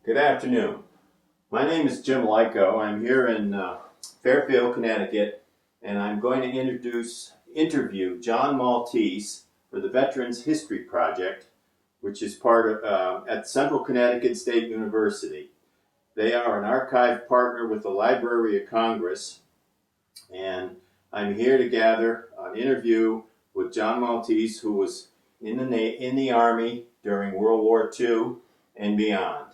Good afternoon. My name is Jim Lyko. I'm here in Fairfield, Connecticut, and I'm going to interview John Maltese for the Veterans History Project, which is part of at Central Connecticut State University. They are an archive partner with the Library of Congress, and I'm here to gather an interview with John Maltese, who was in the Army during World War II and beyond.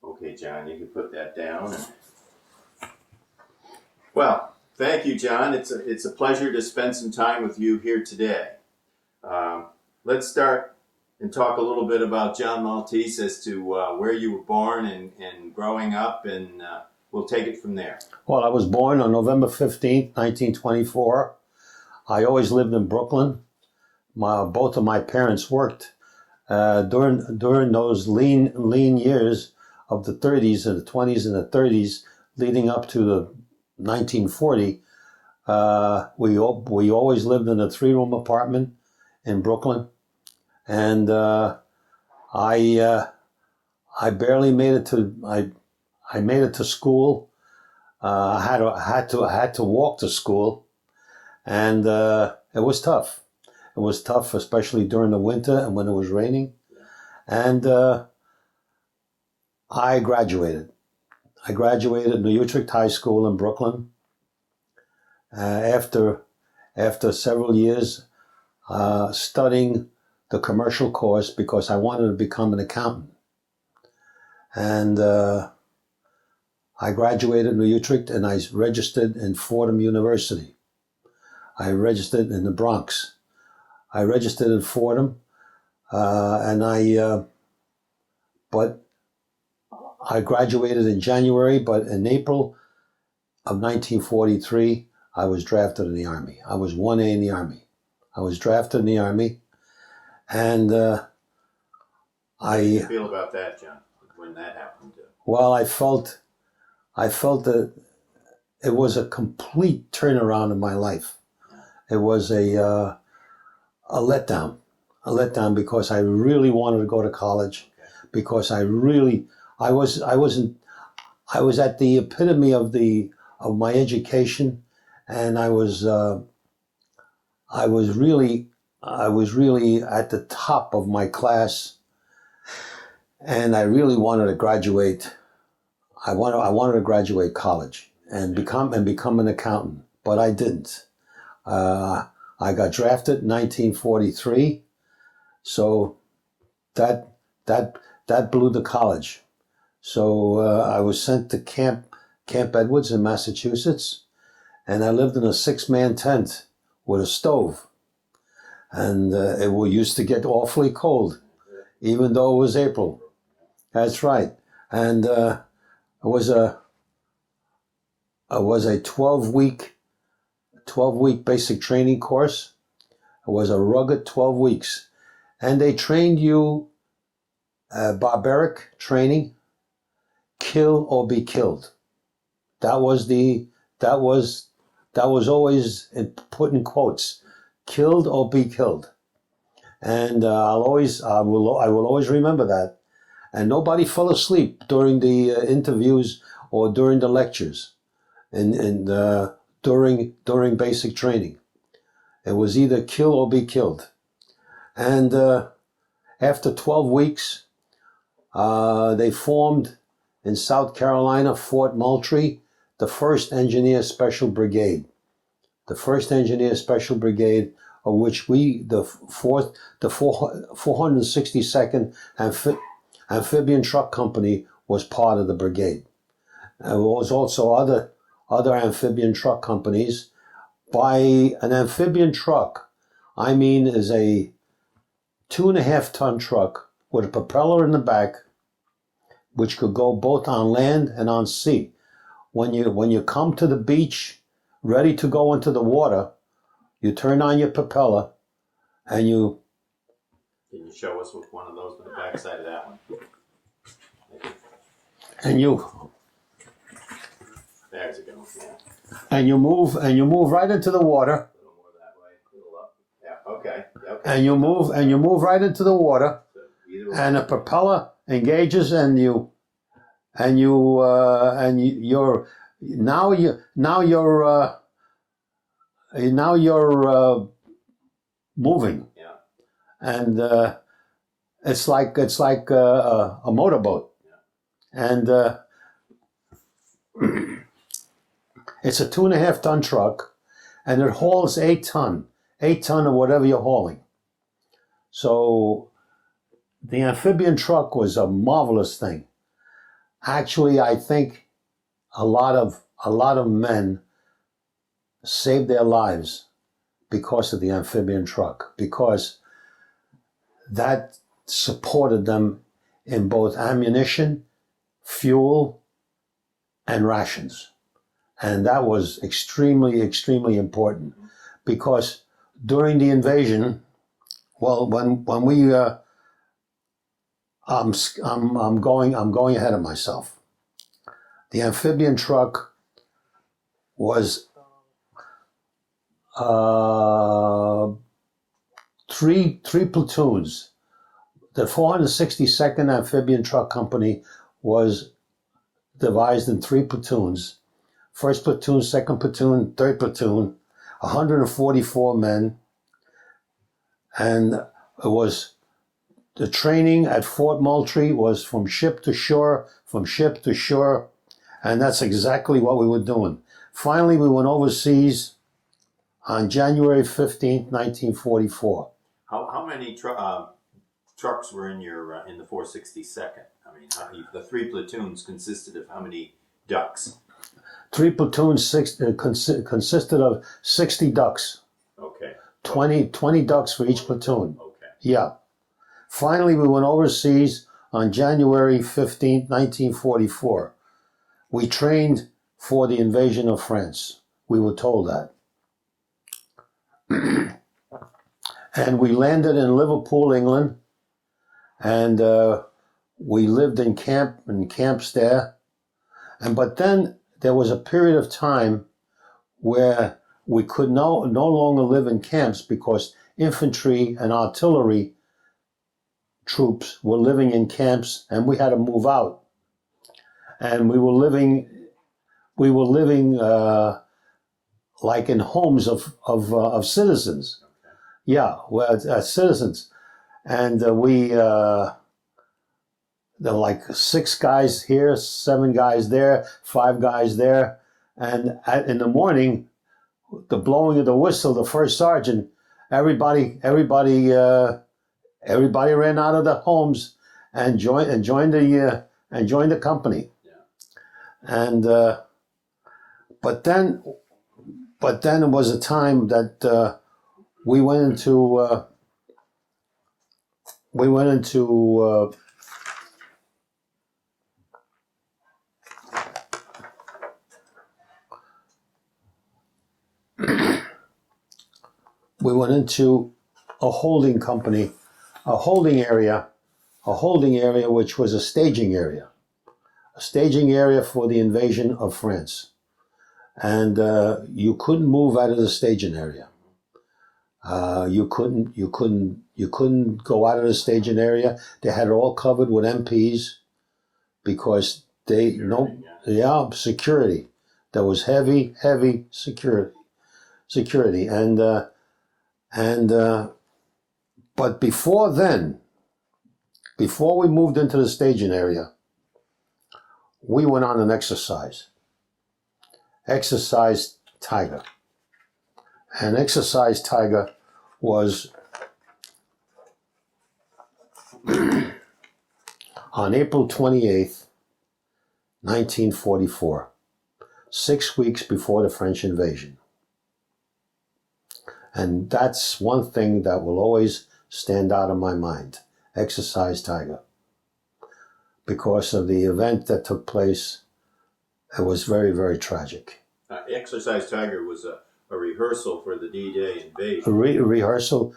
Okay, John, you can put that down. Well, thank you, John. It's a pleasure to spend some time with you here today. Let's start and talk a little bit about John Maltese as to where you were born and growing up, and we'll take it from there. Well, I was born on November 15th, 1924. I always lived in Brooklyn. Both of my parents worked during those lean years of the 30s and the 20s and the 30s, leading up to the 1940. We always lived in a 3-room apartment in Brooklyn, and I barely made it to I made it to school. I had to walk to school, and it was tough. It was tough, especially during the winter and when it was raining. And I graduated. I graduated New Utrecht High School in Brooklyn. After several years studying the commercial course because I wanted to become an accountant. And I graduated New Utrecht and I registered in Fordham University. I registered in the Bronx. I registered in Fordham, but I graduated in January, but in April of 1943, I was drafted in the Army. I was 1A in the Army. I was drafted in the Army, and How do you feel about that, John, when that happened? Well, I felt that it was a complete turnaround in my life. It was a letdown because I really wanted to go to college, because I was at the epitome of my education, and I was really at the top of my class, and I really wanted to graduate. I wanted to graduate college and become an accountant, but I didn't. I got drafted in 1943, so that blew the college. So I was sent to Camp Edwards in Massachusetts, and I lived in a 6-man tent with a stove, and it used to get awfully cold, even though it was April. That's right, and it was a 12-week basic training course. It was a rugged 12 weeks, and they trained you barbaric training, kill or be killed. That was always put in quotes, killed or be killed. And I will always remember that. And nobody fell asleep during the interviews or during the lectures, and during basic training. It was either kill or be killed. And after 12 weeks, they formed in South Carolina, Fort Moultrie, the 1st Engineer Special Brigade. The 1st Engineer Special Brigade, of which the 462nd Amphibian Truck Company was part of the brigade. There was also other amphibian truck companies. By an amphibian truck, I mean is a 2.5-ton truck with a propeller in the back, which could go both on land and on sea. When you come to the beach, ready to go into the water, you turn on your propeller, and you. Can you show us with one of those on the back side of that one? And you. There's it going. Yeah. And you move right into the water. A little more that way, a little up. Yeah. Okay. And you move right into the water, and the propeller engages, and you you're now you're moving, Yeah. and it's like a motorboat, and it's a 2.5 ton truck, and it hauls 8 ton of whatever you're hauling. So the amphibian truck was a marvelous thing. Actually, I think a lot of men saved their lives because of the amphibian truck, because that supported them in both ammunition, fuel, and rations. And that was extremely, extremely important, because during the invasion, well, when we I'm going ahead of myself. The amphibian truck was three platoons. The 462nd Amphibian Truck Company was devised in 3 platoons. First platoon, second platoon, third platoon, 144 men. And it was the training at Fort Moultrie was from ship to shore, and that's exactly what we were doing. Finally, we went overseas on January 15th, 1944. How many trucks were in your in the 462nd? I mean, the 3 platoons consisted of how many ducks? 3 platoons consisted of 60 ducks. Okay. 20 ducks for each platoon. Okay. Yeah. Finally, we went overseas on January 15th, 1944. We trained for the invasion of France. We were told that. And we landed in Liverpool, England, and we lived in camps there. But then there was a period of time where we could no longer live in camps, because infantry and artillery troops were living in camps, and we had to move out. And we were living like in homes of citizens. Yeah, well, citizens. And there were like 6 guys here, 7 guys there, 5 guys there. And in the morning, the blowing of the whistle, the first sergeant, everybody ran out of the homes and joined the company. Yeah. And but then it was a time that we went into a holding company, a holding area which was a staging area for the invasion of France. And you couldn't move out of the staging area. You couldn't go out of the staging area. They had it all covered with MPs, because security. There was heavy security, but before we moved into the staging area, we went on an exercise Tiger. And Exercise Tiger was on April 28th, 1944, 6 weeks before the French invasion. And that's one thing that will always stand out in my mind, Exercise Tiger. Because of the event that took place, it was very, very tragic. Exercise Tiger was a rehearsal for the D-Day invasion. A rehearsal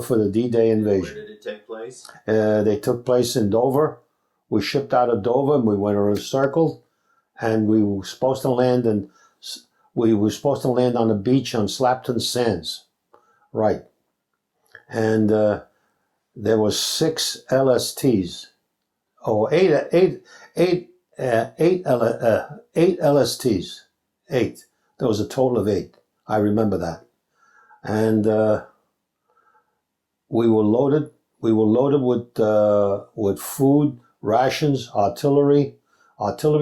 for the D-Day invasion. Where did it take place? They took place in Dover. We shipped out of Dover, and we went around a circle, and we were supposed to land on the beach on Slapton Sands, right? And there was 6 LSTs Oh, eight LSTs. Eight. There was a total of eight. I remember that. And we were loaded. We were loaded with food, rations, artillery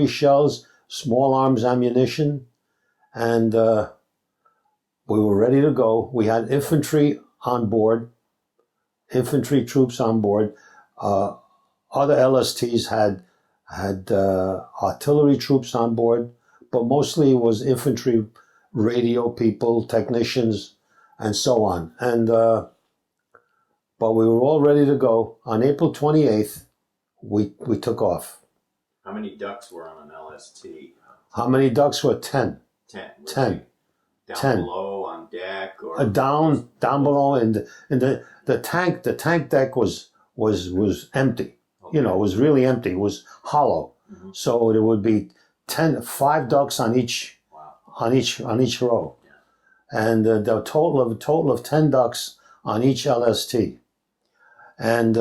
shells, small arms ammunition, and we were ready to go. We had infantry on board, infantry troops on board. Other LSTs had artillery troops on board, but mostly it was infantry, radio people, technicians, and so on. And but we were all ready to go. On April 28th, we took off. How many ducks were on an LST? How many ducks were? 10. 10. 10. Down 10. below, on deck, or Down below, and the tank deck was empty. Okay. You know, it was really empty. It was hollow. Mhm. So there would be 5 ducks on each Wow. on each row, Yeah. and the total of 10 ducks on each LST, and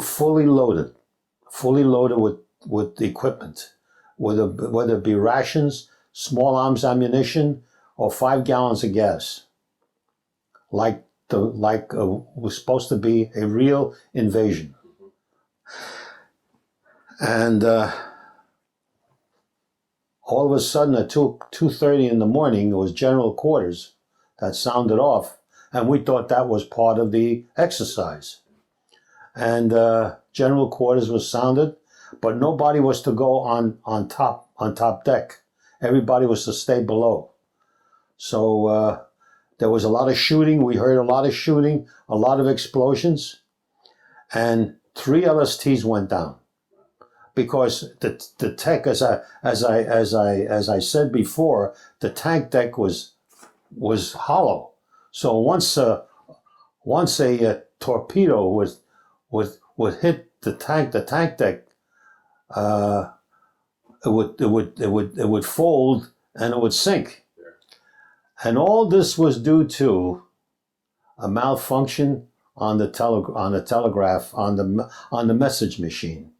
fully loaded with equipment, whether it be rations, small arms ammunition, or 5 gallons of gas, like was supposed to be a real invasion. And all of a sudden at 2:30 in the morning, it was general quarters that sounded off, and we thought that was part of the exercise. And general quarters was sounded, but nobody was to go on top deck. Everybody was to stay below. So there was a lot of shooting. We heard a lot of shooting, a lot of explosions, and 3 LSTs went down because the tech, as I said before, the tank deck was hollow. So once a torpedo would hit the tank deck, it would fold and it would sink. And all this was due to a malfunction on the telegraph, on the message machine.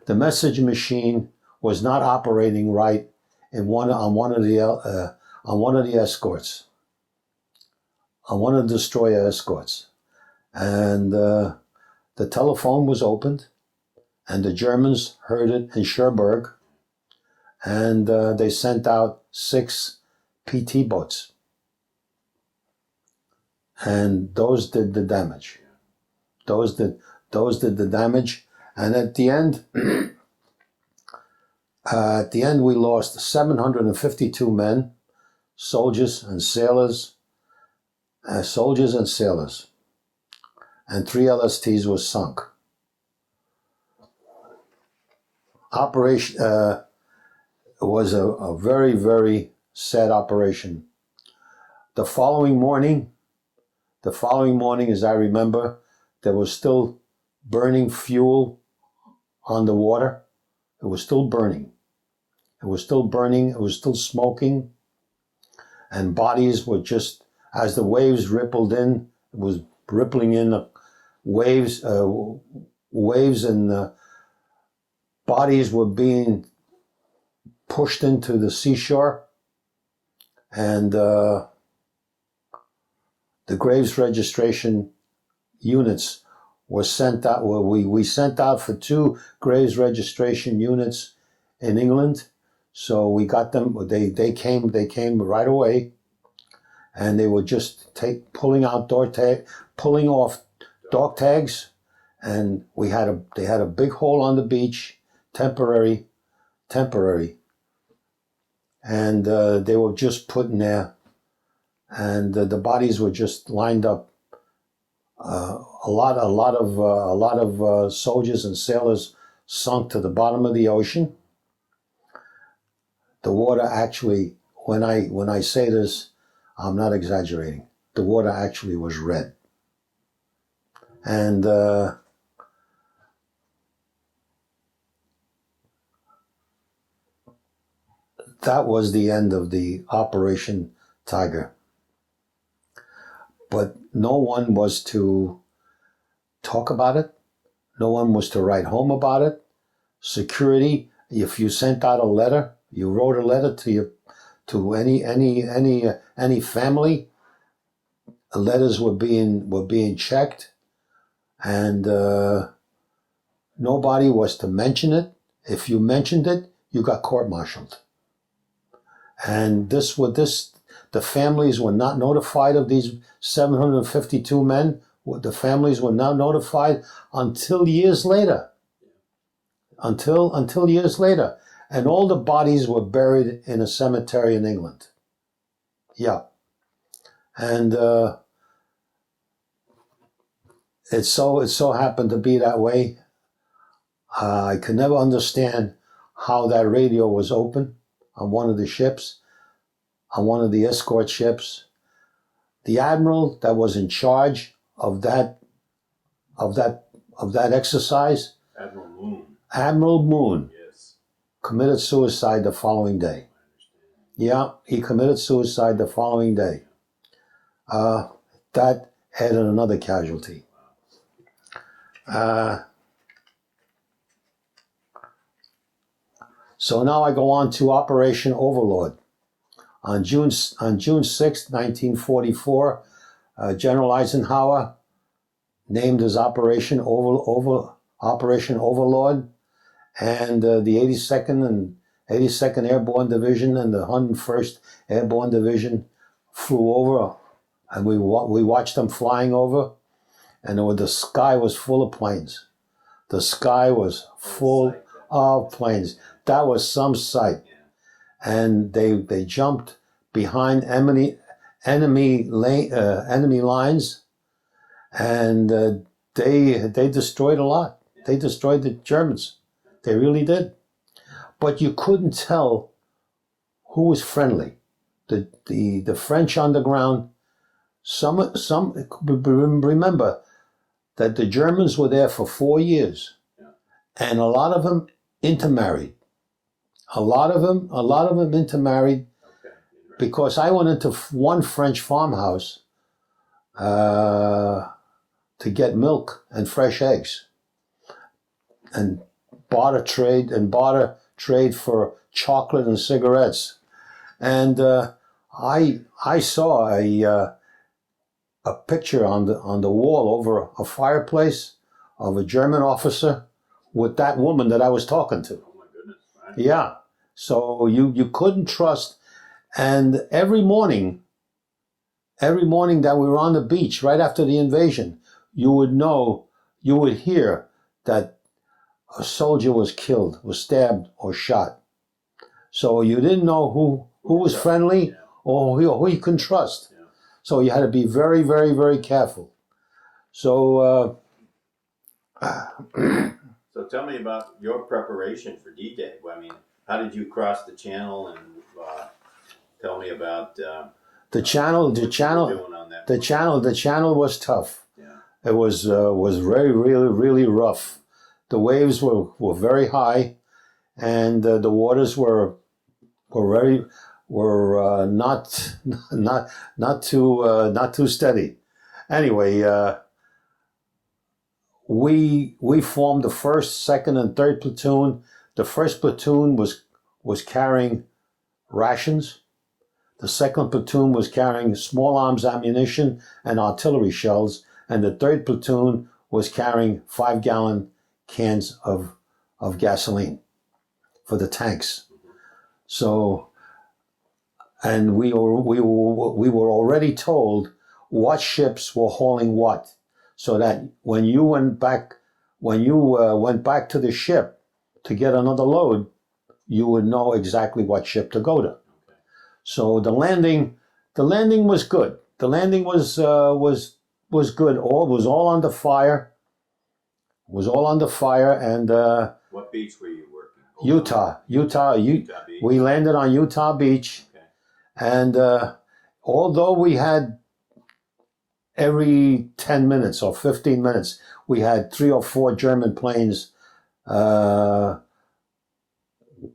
The message machine was not operating right on one of the escorts, on one of the destroyer escorts, and the telephone was opened, and the Germans heard it in Cherbourg, and they sent out 6 PT boats, and those did the damage. Those did the damage, and at the end, we lost 752 men, soldiers and sailors, and 3 LSTs was sunk. Operation was a very, very sad operation. The following morning, as I remember, there was still burning fuel on the water. It was still burning. It was still smoking. And bodies were just, as the waves rippled in, it was rippling in waves, and bodies were being pushed into the seashore. And the graves registration units were sent out. Well, we sent out for 2 graves registration units in England. So we got them. They came right away, and they were just pulling off dog tags, and they had a big hole on the beach, temporary, and they were just put in there, and the bodies were just lined up. A lot of soldiers and sailors sunk to the bottom of the ocean. The water actually, when I say this, I'm not exaggerating. The water actually was red, and that was the end of the Operation Tiger. But no one was to talk about it. No one was to write home about it. Security, if you sent out a letter, you wrote a letter to any family, letters were being checked, and nobody was to mention it. If you mentioned it, you got court-martialed. And the families were not notified of these 752 men. The families were not notified until years later. Until years later. And all the bodies were buried in a cemetery in England. Yeah. And it so happened to be that way. I could never understand how that radio was open on one of the ships, on one of the escort ships. The admiral that was in charge of that exercise, Admiral Moon, Yes. committed suicide the following day. Yeah, he committed suicide the following day. That added another casualty. So now I go on to Operation Overlord. On June 6, 1944, General Eisenhower named as Operation Overlord, and the 82nd Airborne Division and the 101st Airborne Division flew over, and we watched them flying over, and the sky was full of planes. The sky was full of planes. That was some sight. And they jumped behind enemy lines, and they destroyed a lot. They destroyed the Germans. They really did. But you couldn't tell who was friendly. The French underground. Remember that the Germans were there for 4 years, and a lot of them intermarried. A lot of them intermarried, because I went into one French farmhouse to get milk and fresh eggs, and barter trade for chocolate and cigarettes, and I saw a picture on the wall over a fireplace of a German officer with that woman that I was talking to. Oh my goodness! Right. Yeah. So you couldn't trust, and every morning that we were on the beach right after the invasion, you would hear that a soldier was killed, was stabbed, or shot. So you didn't know who was friendly or who you couldn't trust. Yeah. So you had to be very, very, very careful. So. So tell me about your preparation for D-Day. I mean, how did you cross the channel, and tell me about the channel was tough. Yeah. It was very, really, really rough. The waves were very high, and the waters were not too steady. Anyway, we formed the 1st, 2nd, and 3rd platoon. The 1st platoon was carrying rations. The 2nd platoon was carrying small arms ammunition and artillery shells, and the 3rd platoon was carrying 5-gallon cans of gasoline for the tanks. So, and we were already told what ships were hauling what, so that when you went back to the ship to get another load, you would know exactly what ship to go to. Okay. So the landing was good. The landing was good. All was all under fire. And what beach were you working? Utah. Beach. We landed on Utah Beach, Okay. and although we had every 10 minutes or 15 minutes, we had 3 or 4 German planes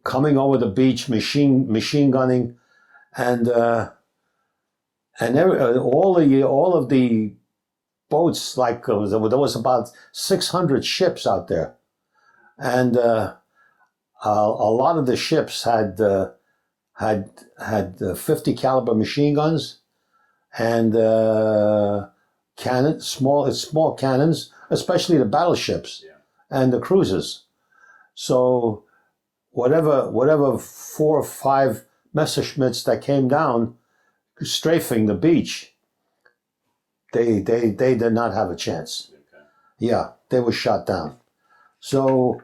coming over the beach, machine gunning, and all of the boats, like there was about 600 ships out there, and a lot of the ships had 50 caliber machine guns and small cannons, especially the battleships and the cruisers. So whatever 4 or 5 Messerschmitts that came down, strafing the beach, they did not have a chance. Okay. Yeah, they were shot down. So,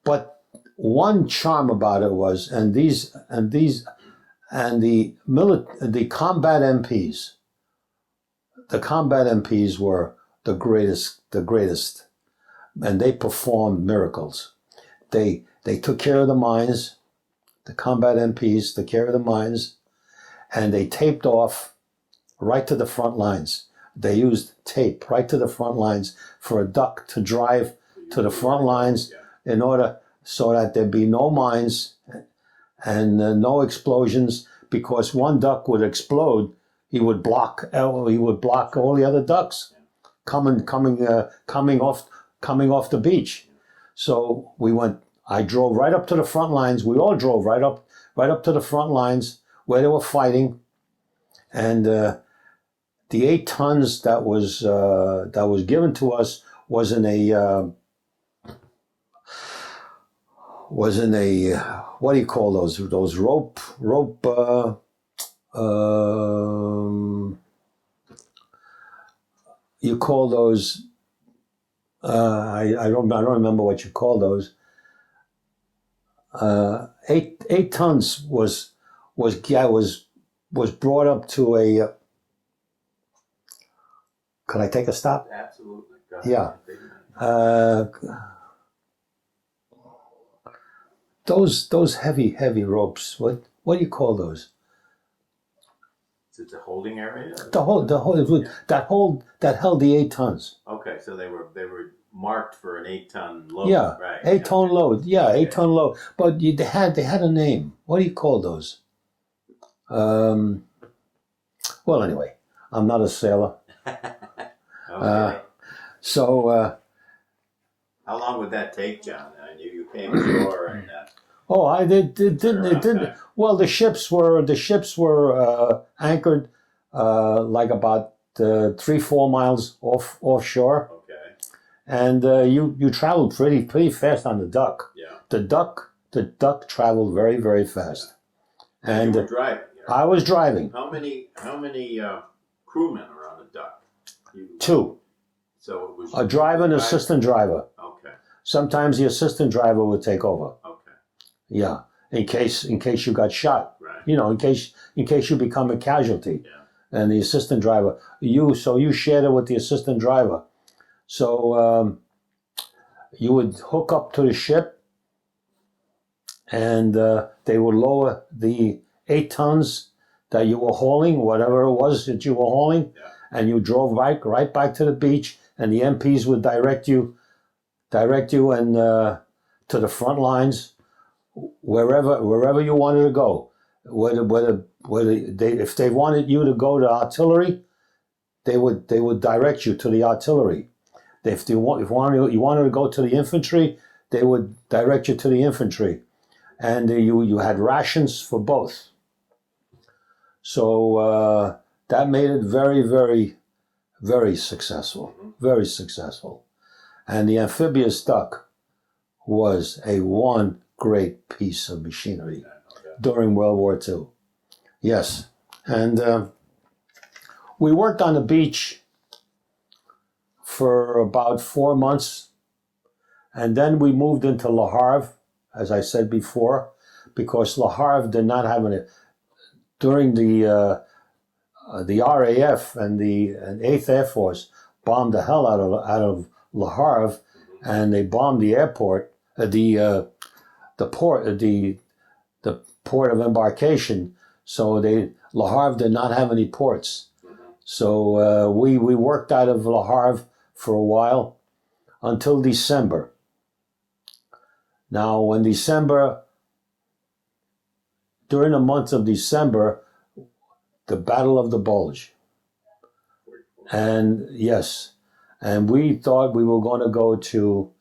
but one charm about it was, and the combat MPs. The combat MPs were the greatest, and they performed miracles. They took care of the mines. The combat MPs took care of the mines, and they taped off right to the front lines. They used tape right to the front lines for a duck to drive to the front lines in order so that there'd be no mines and no explosions, because one duck would explode, he would block all the other ducks coming off the beach. So I drove right up to the front lines. We all drove right up to the front lines where they were fighting, and the 8 tons that was given to us was in a what do you call those rope you call those I don't remember what you call those. 8 tons was brought up to a. Could I take a stop? Absolutely. Yeah. Those heavy ropes. What do you call those? Is it the holding area? That held the 8 tons. Okay, so they were marked for an 8-ton load. Yeah, right. 8-ton load. Yeah, 8-ton load. But they had a name. What do you call those? Well, anyway, I'm not a sailor. Okay. So. How long would that take, John? You came ashore and. I didn't. Well, the ships were anchored like about 3-4 miles offshore. Okay. And you traveled pretty fast on the duck. Yeah. The duck traveled very, very fast. And you were driving. Right? I was driving. How many crewmen are on the duck? 2. So it was A driver and assistant driver. Okay. Sometimes the assistant driver would take over. Okay. Yeah, in case you got shot. Right. In case you become a casualty. Yeah. And the assistant driver, you shared it with the assistant driver. So you would hook up to the ship, and they would lower the 8 tons that you were hauling, whatever it was that you were hauling, and you drove right back to the beach, and the MPs would direct you and to the front lines, wherever you wanted to go. If they wanted you to go to artillery, they would direct you to the artillery. If you wanted to go to the infantry, they would direct you to the infantry, and you had rations for both. So that made it very, very, very successful, very successful. And the amphibious duck was one great piece of machinery during World War II. Yes, and we worked on the beach for about 4 months, and then we moved into Le Havre, as I said before, because Le Havre did not have during the RAF and the 8th Air Force bombed the hell out of Le Havre, and they bombed the airport, the port of embarkation. So Le Havre did not have any ports. So we worked out of Le Havre for a while until December. Now, during the month of December, the Battle of the Bulge. And yes, and we thought we were going to go to.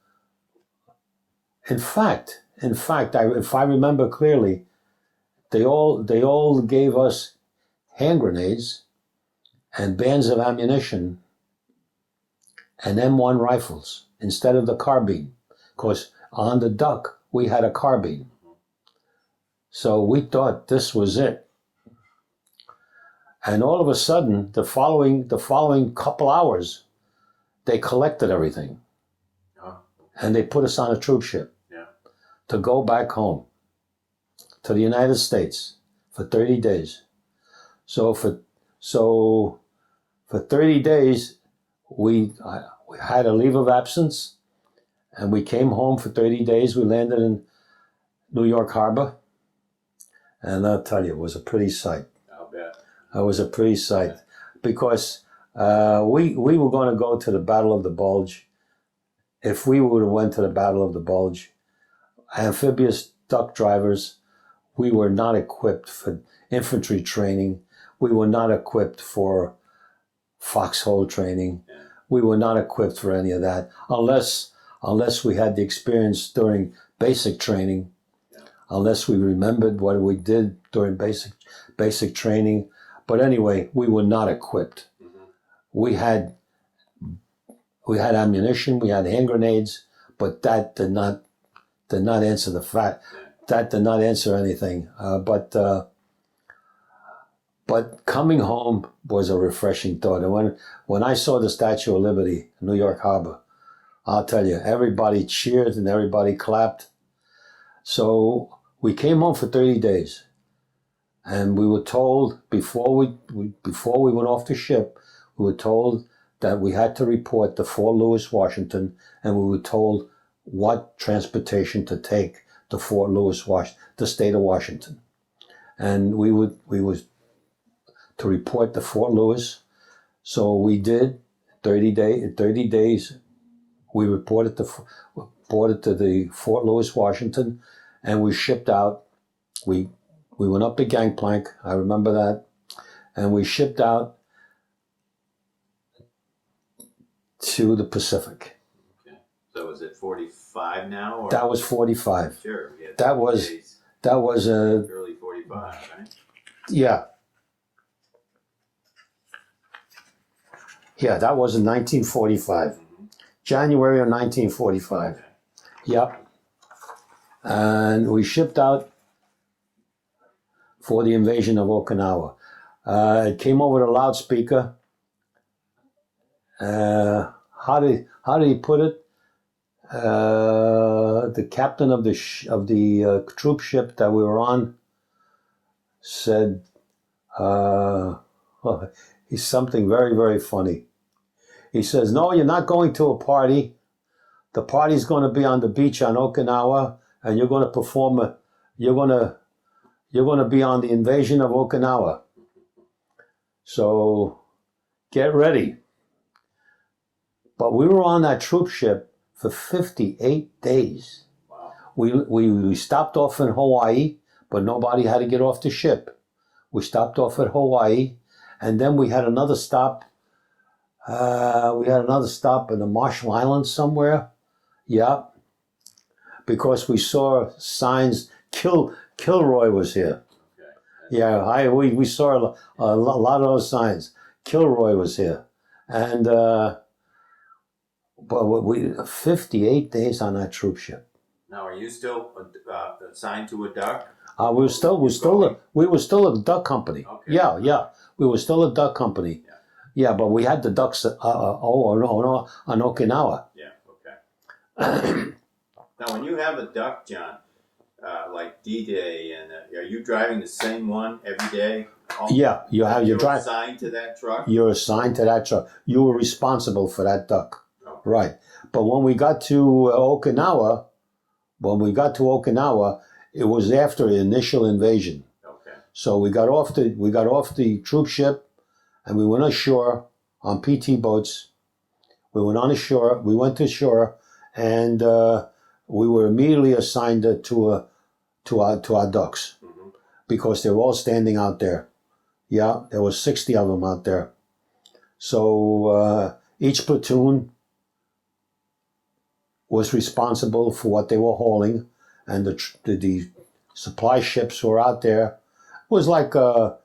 In fact, if I remember clearly, they all gave us hand grenades and bands of ammunition and M1 rifles instead of the carbine, because on the Duck we had a carbine. So we thought this was it. And all of a sudden, the following couple hours, they collected everything. Oh. And they put us on a troop ship to go back home to the United States for 30 days. So for 30 days, we had a leave of absence, and we came home for 30 days. We landed in New York Harbor, and I'll tell you, it was a pretty sight. I'll bet. It was a pretty sight, because we were going to go to the Battle of the Bulge. If we would have went to the Battle of the Bulge, amphibious duck drivers, we were not equipped for infantry training. We were not equipped for foxhole training. Yeah. We were not equipped for any of that, unless we had the experience during basic training, unless we remembered what we did during basic training. But anyway, we were not equipped. Mm-hmm. We had ammunition, we had hand grenades, but that did not answer the fact. That did not answer anything. But coming home was a refreshing thought. And when I saw the Statue of Liberty in New York Harbor, I'll tell you, everybody cheered and everybody clapped. So we came home for 30 days, and we were told before we went off the ship, we were told that we had to report to Fort Lewis, Washington, and we were told what transportation to take to Fort Lewis, the state of Washington. And we was to report to Fort Lewis. So we did 30 days. We reported to the Fort Lewis, Washington, and we shipped out. We went up the gangplank. I remember that. And we shipped out to the Pacific. Okay. So was it 45 now? Or? That was 45. Sure. That was early 45, right? Yeah. Yeah, that was in 1945. Mm-hmm. January of 1945. Okay. Yep. And we shipped out for the invasion of Okinawa. It came over the loudspeaker. How did he put it? The captain of the troop ship that we were on said, he's something very, very funny. He says, "No, you're not going to a party. The party's going to be on the beach on Okinawa, and you're going to perform. You're going to be on the invasion of Okinawa. So get ready." But we were on that troop ship for 58 days. Wow. We stopped off in Hawaii, but nobody had to get off the ship. We stopped off at Hawaii, and then we had another stop. In the Marshall Islands somewhere. Yeah. Because we saw signs. Kilroy was here. Okay. Yeah, we saw a lot of those signs. Kilroy was here. And but we 58 days on that troop ship. Now, are you still assigned to a duck? We were still a duck company. Okay. Yeah. We were still a duck company. Yeah, but we had the ducks on Okinawa. Yeah, okay. Now, when you have a duck, John, like D-Day, and are you driving the same one every day? Yeah, you're assigned to that truck? You're assigned to that truck. You were responsible for that duck. Okay. Right. But when we got to Okinawa, it was after the initial invasion. Okay. So we got off the troop ship, and we went ashore on PT boats. We went to shore, and we were immediately assigned to our ducks, Mm-hmm. because they were all standing out there. Yeah, there was 60 of them out there. So each platoon was responsible for what they were hauling, and the supply ships were out there. It was like about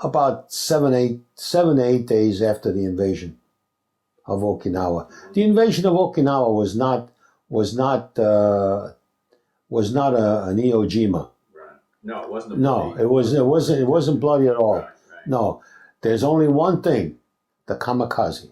7-8 days after the invasion of Okinawa. The invasion of Okinawa was not an Iwo Jima. Right. No, it wasn't. No, it wasn't bloody at all. Right. No, there's only one thing: the kamikaze.